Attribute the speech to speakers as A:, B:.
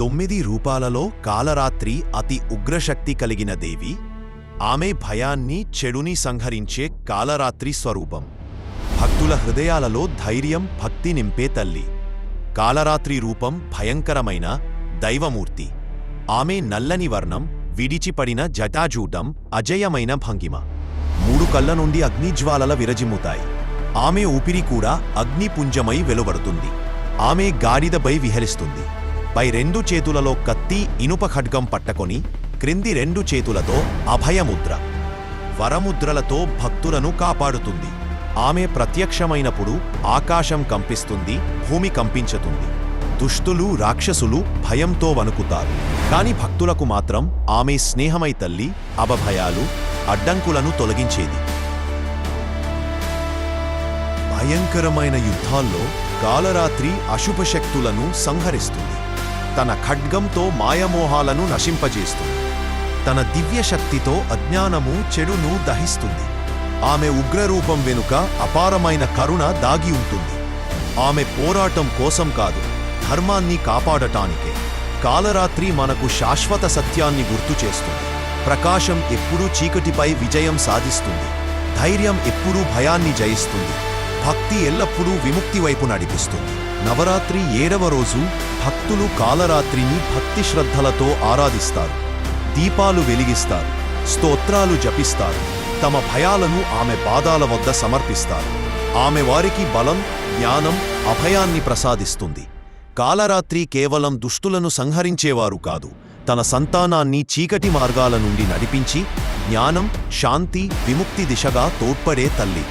A: 9 రూపాలలో కాలరాత్రి అతి ఉగ్రశక్తి కలిగిన దేవి. ఆమె భయాన్ని చెడుని సంహరించే కాలరాత్రి స్వరూపం. భక్తుల హృదయాలలో ధైర్యం భక్తి నింపే తల్లి. కాలరాత్రి రూపం భయంకరమైన దైవమూర్తి. ఆమె నల్లని వర్ణం, విడిచిపడిన జటాజూటం, అజయమైన భంగిమ. 3 కళ్ళ నుండి అగ్నిజ్వాలల విరజిమ్ముతాయి. ఆమె ఊపిరి కూడా అగ్నిపుంజమై వెలువడుతుంది. ఆమె గాడిదపై విహరిస్తుంది. పై 2 చేతులలో కత్తి, ఇనుప ఖడ్గం పట్టకొని, క్రింది 2 చేతులతో అభయముద్ర, వరముద్రలతో భక్తులను కాపాడుతుంది. ఆమె ప్రత్యక్షమైనప్పుడు ఆకాశం కంపిస్తుంది, భూమి కంపించుతుంది. దుష్టులు, రాక్షసులు భయంతో వణుకుతారు. కాని భక్తులకు మాత్రం ఆమె స్నేహమై తల్లి, అభభయాలు, అడ్డంకులను తొలగించేది. భయంకరమైన యుద్ధాల్లో కాలరాత్రి అశుభశక్తులను సంహరిస్తుంది. తన ఖడ్గంతో మాయమోహాలను నశింపజేస్తుంది. తన దివ్యశక్తితో అజ్ఞానము, చెడును దహిస్తుంది. ఆమె ఉగ్రరూపం వెనుక అపారమైన కరుణ దాగి ఉంటుంది. ఆమె పోరాటం కోసం కాదు, ధర్మాన్ని కాపాడటానికే. కాలరాత్రి మనకు శాశ్వత సత్యాన్ని గుర్తుచేస్తుంది. ప్రకాశం ఎప్పుడూ చీకటిపై విజయం సాధిస్తుంది. ధైర్యం ఎప్పుడూ భయాన్ని జయిస్తుంది. భక్తి ఎల్లప్పుడూ విముక్తి వైపు నడిపిస్తుంది. నవరాత్రి 7వ రోజు భక్తులు కాలరాత్రిని భక్తి శ్రద్ధలతో ఆరాధిస్తారు. దీపాలు వెలిగిస్తారు, స్తోత్రాలు జపిస్తారు. తమ భయాలను ఆమె పాదాల వద్ద సమర్పిస్తారు. ఆమె వారికి బలం, జ్ఞానం, అభయాన్ని ప్రసాదిస్తుంది. కాలరాత్రి కేవలం దుష్టులను సంహరించేవారు కాదు, తన సంతానాన్ని చీకటి మార్గాల నుండి నడిపించి జ్ఞానం, శాంతి, విముక్తి దిశగా తోడ్పడే తల్లి.